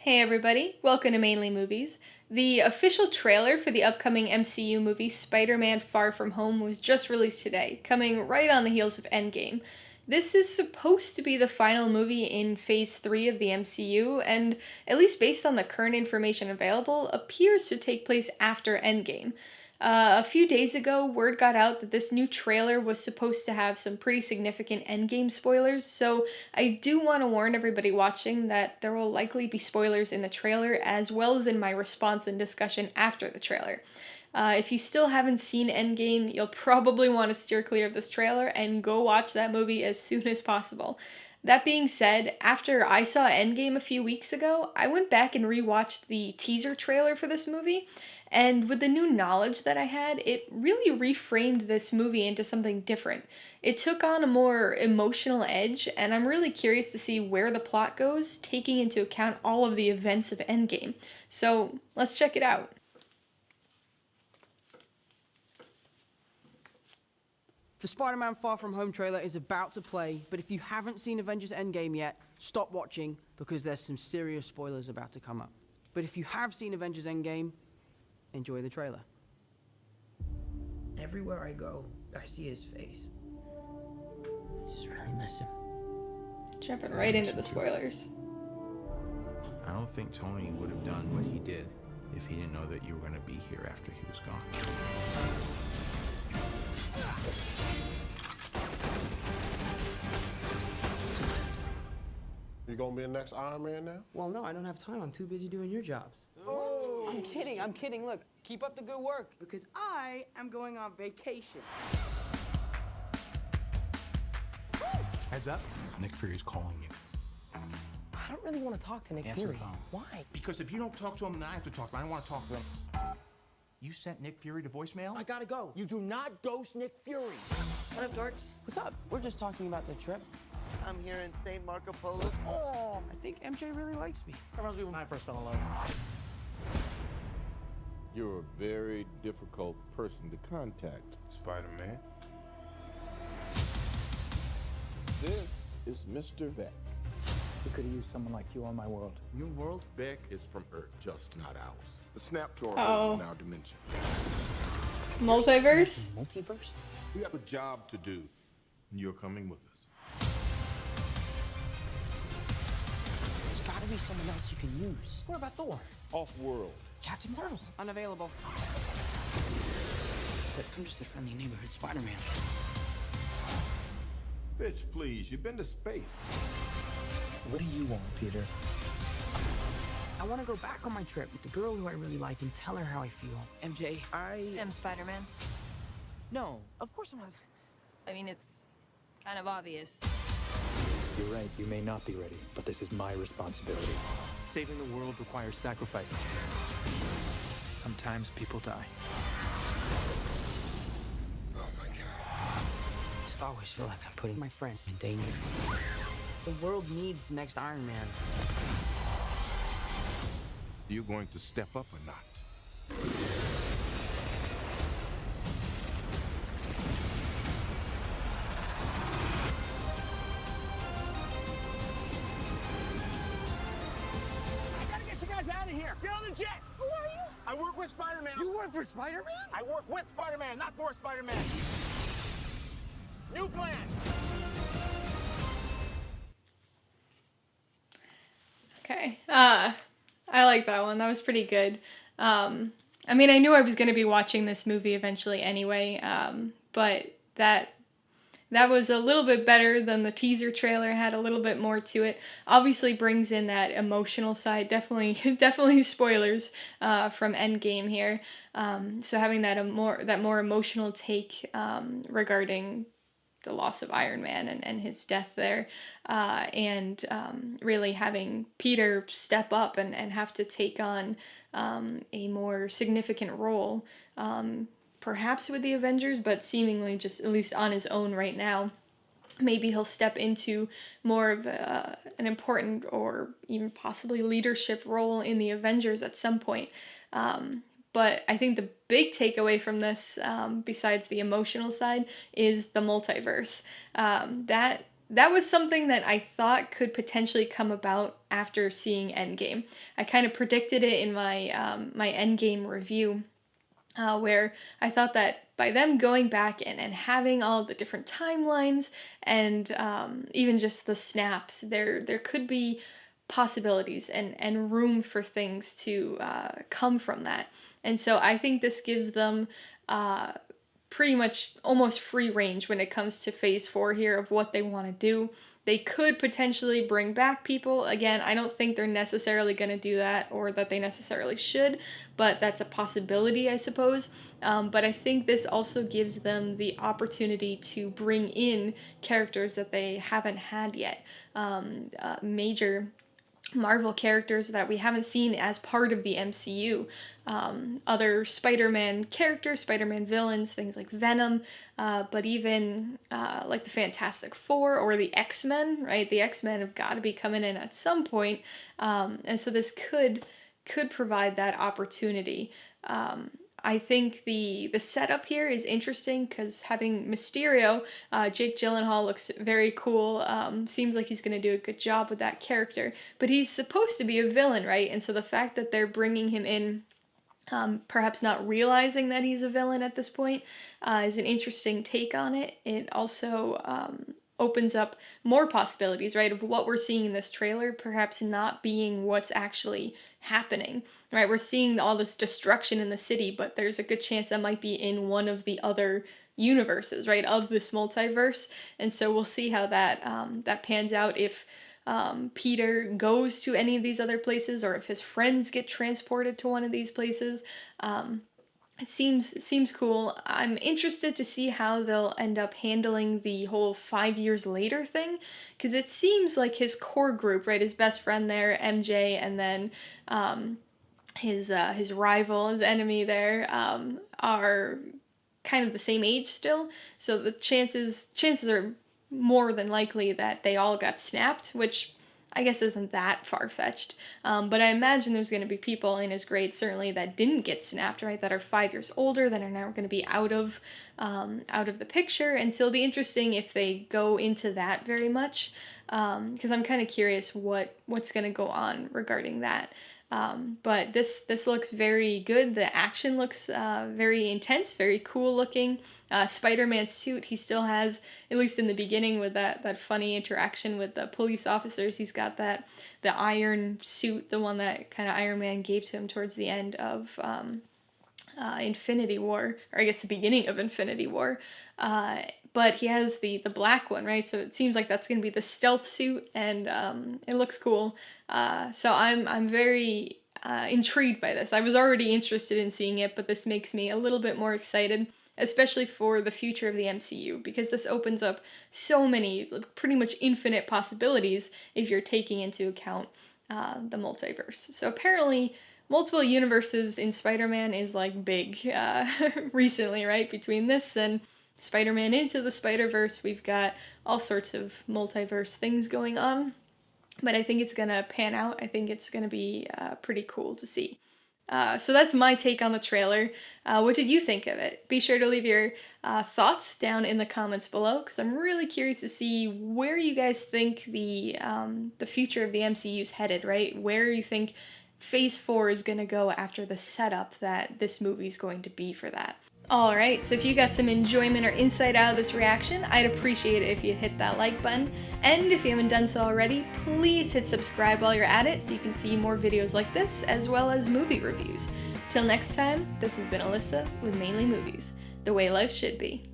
Hey everybody, welcome to Mainly Movies. The official trailer for the upcoming MCU movie Spider-Man Far From Home was just released today, coming right on the heels of Endgame. This is supposed to be the final movie in Phase 3 of the MCU, and, at least based on the current information available, appears to take place after Endgame. A few days ago, word got out that this new trailer was supposed to have some pretty significant Endgame spoilers, so I do want to warn everybody watching that there will likely be spoilers in the trailer as well as in my response and discussion after the trailer. If you still haven't seen Endgame, you'll probably want to steer clear of this trailer and go watch that movie as soon as possible. That being said, after I saw Endgame a few weeks ago, I went back and rewatched the teaser trailer for this movie, and with the new knowledge that I had, it really reframed this movie into something different. It took on a more emotional edge, and I'm really curious to see where the plot goes, taking into account all of the events of Endgame. So, let's check it out. The Spider-Man Far From Home trailer is about to play, but if you haven't seen Avengers Endgame yet, stop watching because there's some serious spoilers about to come up. But if you have seen Avengers Endgame, enjoy the trailer. Everywhere I go, I see his face. I just really miss him. Jumping right into the spoilers. I don't think Tony would have done what he did if he didn't know that you were going to be here after he was gone. You gonna be the next Iron Man now? Well, no, I don't have time. I'm too busy doing your jobs. Oh. I'm kidding. Look, keep up the good work because I am going on vacation. Heads up, Nick Fury's calling you. I don't really want to talk to Nick Answer Fury. the phone. Why? Because if you don't talk to him, then I have to talk to him. I don't want to talk to him. You sent Nick Fury to voicemail? I gotta go. You do not ghost Nick Fury. What up, dorks? What's up? We're just talking about the trip. I'm here in St. Marco Polo's. Oh, I think MJ really likes me. That reminds me when I first fell in love. You're a very difficult person to contact, Spider-Man. This is Mr. Beck. We could have used someone like you on my world. Your world, Beck, is from Earth, just not ours. The snap to our Oh. world in our dimension. Multiverse? Multiverse? We have a job to do, and you're coming with us. There's gotta be someone else you can use. What about Thor? Off-world. Captain Marvel. Unavailable. But I'm just a friendly neighborhood Spider-Man. Bitch, please, you've been to space. What do you want, Peter? I want to go back on my trip with the girl who I really like and tell her how I feel. MJ, I am Spider-Man. No, of course I'm not. I mean, it's kind of obvious. You're right, you may not be ready, but this is my responsibility. Saving the world requires sacrifice. Sometimes people die. Oh my God. I just always feel like I'm putting my friends in danger. The world needs the next Iron Man. You going to step up or not? Out of here! Get on the jet! Who are you? I work with Spider-Man. You work for Spider-Man? I work with Spider-Man, not for Spider-Man. New plan. Okay. I like that one. That was pretty good. I mean, I knew I was going to be watching this movie eventually anyway, but that was a little bit better than the teaser trailer. It had a little bit more to it. Obviously brings in that emotional side. Definitely spoilers from Endgame here. So having that more emotional take regarding the loss of Iron Man and his death there, and really having Peter step up and have to take on a more significant role, perhaps with the Avengers, but seemingly just at least on his own right now. Maybe he'll step into more of an important or even possibly leadership role in the Avengers at some point. But I think the big takeaway from this, besides the emotional side, is the multiverse. That that was something that I thought could potentially come about after seeing Endgame. I kind of predicted it in my my Endgame review, where I thought that by them going back and having all the different timelines and even just the snaps, there could be possibilities and room for things to come from that. And so I think this gives them pretty much almost free range when it comes to phase 4 here of what they want to do. They could potentially bring back people. Again, I don't think they're necessarily going to do that or that they necessarily should, but that's a possibility, I suppose. But I think this also gives them the opportunity to bring in characters that they haven't had yet. Major Marvel characters that we haven't seen as part of the MCU. Other Spider-Man characters, Spider-Man villains, things like Venom, but even like the Fantastic Four or the X-Men, right? The X-Men have got to be coming in at some point. And so this could provide that opportunity. I think the setup here is interesting because having Mysterio, Jake Gyllenhaal looks very cool. Seems like he's going to do a good job with that character. But he's supposed to be a villain, right? And so the fact that they're bringing him in, perhaps not realizing that he's a villain at this point, is an interesting take on it. It also opens up more possibilities, right, of what we're seeing in this trailer perhaps not being what's actually happening, right? We're seeing all this destruction in the city, but there's a good chance that might be in one of the other universes, right, of this multiverse. And so we'll see how that that pans out, if Peter goes to any of these other places or if his friends get transported to one of these places. It seems cool. I'm interested to see how they'll end up handling the whole 5 years later thing, because it seems like his core group, right, his best friend there, MJ, and then his rival, his enemy there, are kind of the same age still. So the chances are more than likely that they all got snapped, which I guess isn't that far-fetched. But I imagine there's going to be people in his grade, certainly, that didn't get snapped, right, that are 5 years older, that are now going to be out of the picture. And so it'll be interesting if they go into that very much, because I'm kind of curious what's going to go on regarding that. But this looks very good. The action looks very intense, very cool looking. Spider-Man's suit, he still has, at least in the beginning with that funny interaction with the police officers, he's got the iron suit, the one that kind of Iron Man gave to him towards the end of Infinity War, or I guess the beginning of Infinity War. But he has the black one, right? So it seems like that's going to be the stealth suit, and it looks cool. So I'm very intrigued by this. I was already interested in seeing it, but this makes me a little bit more excited, especially for the future of the MCU, because this opens up so many, pretty much infinite possibilities if you're taking into account the multiverse. So apparently multiple universes in Spider-Man is like big recently, right? Between this and Spider-Man Into the Spider-Verse, we've got all sorts of multiverse things going on. But I think it's going to pan out. I think it's going to be pretty cool to see. So that's my take on the trailer. What did you think of it? Be sure to leave your thoughts down in the comments below, because I'm really curious to see where you guys think the future of the MCU is headed, right? Where you think Phase 4 is going to go after the setup that this movie is going to be for that. Alright, so if you got some enjoyment or insight out of this reaction, I'd appreciate it if you hit that like button. And if you haven't done so already, please hit subscribe while you're at it so you can see more videos like this, as well as movie reviews. Till next time, this has been Alyssa with Mainly Movies, the way life should be.